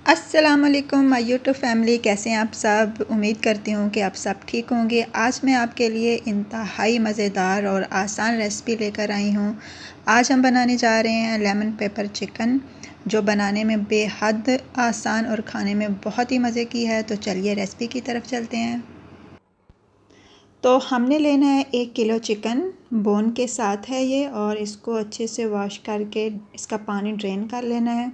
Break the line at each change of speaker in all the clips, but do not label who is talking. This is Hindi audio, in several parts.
अस्सलामुअलैकुम माय यूट्यूब फैमिली, कैसे हैं आप सब। उम्मीद करती हूँ कि आप सब ठीक होंगे। आज मैं आपके लिए इंतहाई मज़ेदार और आसान रेसिपी लेकर आई हूँ। आज हम बनाने जा रहे हैं लेमन पेपर चिकन, जो बनाने में बेहद आसान और खाने में बहुत ही मज़े की है। तो चलिए रेसिपी की तरफ चलते हैं। तो हमने लेना है 1 किलो चिकन, बोन के साथ है ये, और इसको अच्छे से वॉश करके इसका पानी ड्रेन कर लेना है।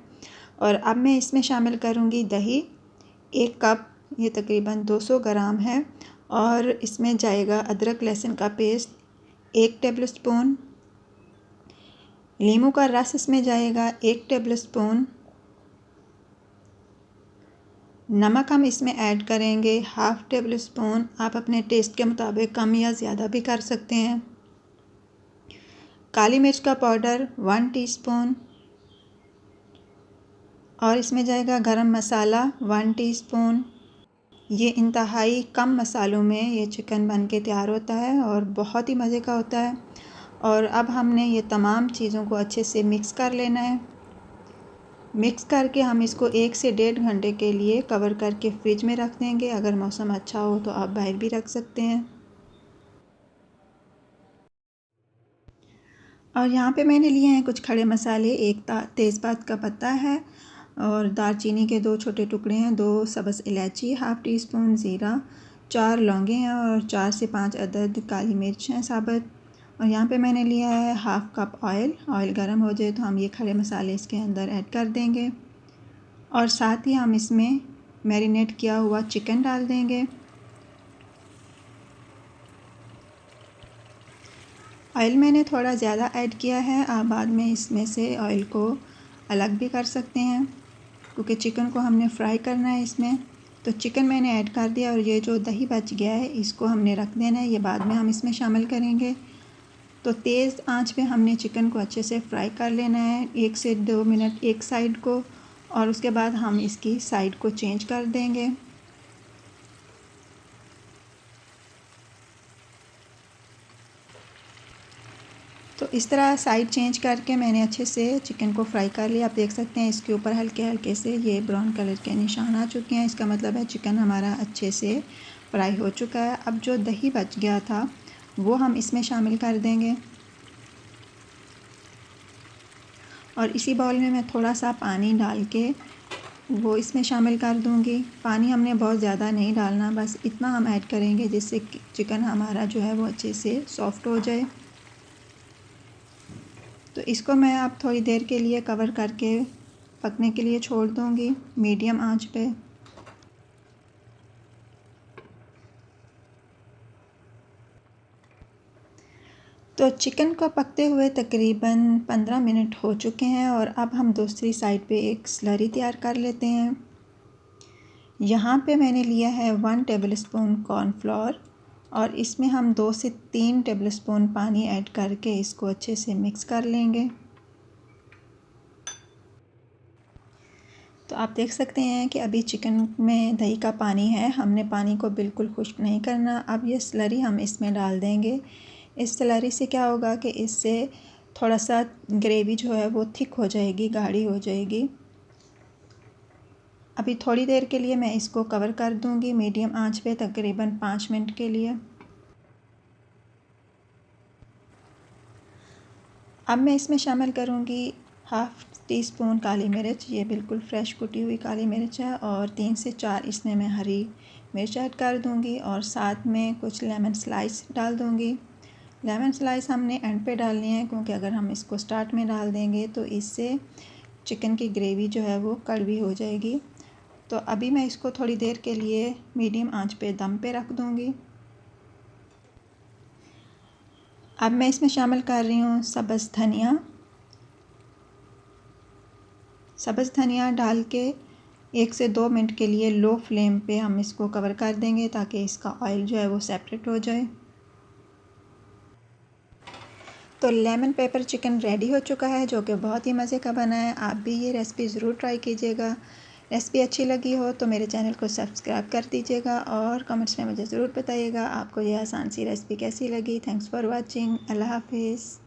और अब मैं इसमें शामिल करूँगी दही 1 कप, ये तकरीबन 200 ग्राम है। और इसमें जाएगा अदरक लहसुन का पेस्ट 1 टेबल स्पून, नींबू का रस इसमें जाएगा 1 टेबल स्पून, नमक हम इसमें ऐड करेंगे हाफ़ टेबल स्पून। आप अपने टेस्ट के मुताबिक कम या ज़्यादा भी कर सकते हैं। काली मिर्च का पाउडर 1 टीस्पून, और इसमें जाएगा गरम मसाला 1 टीस्पून। ये इंतहाई कम मसालों में ये चिकन बन के तैयार होता है और बहुत ही मज़े का होता है। और अब हमने ये तमाम चीज़ों को अच्छे से मिक्स कर लेना है। मिक्स करके हम इसको 1 से 1.5 घंटे के लिए कवर करके फ्रिज में रख देंगे। अगर मौसम अच्छा हो तो आप बाहर भी रख सकते हैं। और यहाँ पे मैंने लिए हैं कुछ खड़े मसाले, एक तेज़पात का पत्ता है, और दालचीनी के 2 छोटे टुकड़े हैं, 2 सब्ज़ इलायची, हाफ़ टी स्पून ज़ीरा, 4 लौंगे हैं, और 4 से 5 अदद काली मिर्च हैं साबुत। और यहाँ पे मैंने लिया है हाफ़ कप ऑयल। ऑयल गर्म हो जाए तो हम ये खड़े मसाले इसके अंदर ऐड कर देंगे, और साथ ही हम इसमें मैरिनेट किया हुआ चिकन डाल देंगे। ऑयल मैंने थोड़ा ज़्यादा ऐड किया है, आप बाद में इसमें से ऑयल को अलग भी कर सकते हैं, क्योंकि चिकन को हमने फ्राई करना है इसमें। तो चिकन मैंने ऐड कर दिया, और ये जो दही बच गया है इसको हमने रख देना है, ये बाद में हम इसमें शामिल करेंगे। तो तेज़ आंच पे हमने चिकन को अच्छे से फ्राई कर लेना है 1 से 2 मिनट एक साइड को, और उसके बाद हम इसकी साइड को चेंज कर देंगे। तो इस तरह साइड चेंज करके मैंने अच्छे से चिकन को फ्राई कर लिया। आप देख सकते हैं इसके ऊपर हल्के हल्के से ये ब्राउन कलर के निशान आ चुके हैं। इसका मतलब है चिकन हमारा अच्छे से फ्राई हो चुका है। अब जो दही बच गया था वो हम इसमें शामिल कर देंगे, और इसी बाउल में मैं थोड़ा सा पानी डाल के वो इसमें शामिल कर दूंगी। पानी हमने बहुत ज़्यादा नहीं डालना, बस इतना हम ऐड करेंगे जिससे चिकन हमारा जो है वो अच्छे से सॉफ़्ट हो जाए। तो इसको मैं अब थोड़ी देर के लिए कवर करके पकने के लिए छोड़ दूंगी मीडियम आंच पे। तो चिकन को पकते हुए तकरीबन 15 मिनट हो चुके हैं, और अब हम दूसरी साइड पे एक स्लरी तैयार कर लेते हैं। यहाँ पे मैंने लिया है 1 टेबल स्पून कॉर्नफ्लोर, और इसमें हम 2 से 3 टेबल स्पून पानी ऐड करके इसको अच्छे से मिक्स कर लेंगे। तो आप देख सकते हैं कि अभी चिकन में दही का पानी है, हमने पानी को बिल्कुल खुश्क नहीं करना। अब ये स्लरी हम इसमें डाल देंगे। इस स्लरी से क्या होगा कि इससे थोड़ा सा ग्रेवी जो है वो थिक हो जाएगी, गाढ़ी हो जाएगी। अभी थोड़ी देर के लिए मैं इसको कवर कर दूंगी मीडियम आंच पे तकरीबन 5 मिनट के लिए। अब मैं इसमें शामिल करूंगी हाफ़ टी स्पून काली मिर्च, ये बिल्कुल फ्रेश कुटी हुई काली मिर्च है, और 3 से 4 इसमें मैं हरी मिर्च ऐड कर दूंगी, और साथ में कुछ लेमन स्लाइस डाल दूंगी। लेमन स्लाइस हमने एंड पे डालनी है, क्योंकि अगर हम इसको स्टार्ट में डाल देंगे तो इससे चिकन की ग्रेवी जो है वो कड़वी हो जाएगी। तो अभी मैं इसको थोड़ी देर के लिए मीडियम आंच पे दम पे रख दूंगी। अब मैं इसमें शामिल कर रही हूँ सब्ज़ धनिया। सब्ज़ धनिया डाल के 1 से 2 मिनट के लिए लो फ्लेम पे हम इसको कवर कर देंगे, ताकि इसका ऑयल जो है वो सेपरेट हो जाए। तो लेमन पेपर चिकन रेडी हो चुका है, जो कि बहुत ही मज़े का बना है। आप भी ये रेसिपी ज़रूर ट्राई कीजिएगा। रेसिपी अच्छी लगी हो तो मेरे चैनल को सब्सक्राइब कर दीजिएगा, और कमेंट्स में मुझे ज़रूर बताइएगा आपको ये आसान सी रेसिपी कैसी लगी। Thanks for watching. अल्लाह हाफिज़।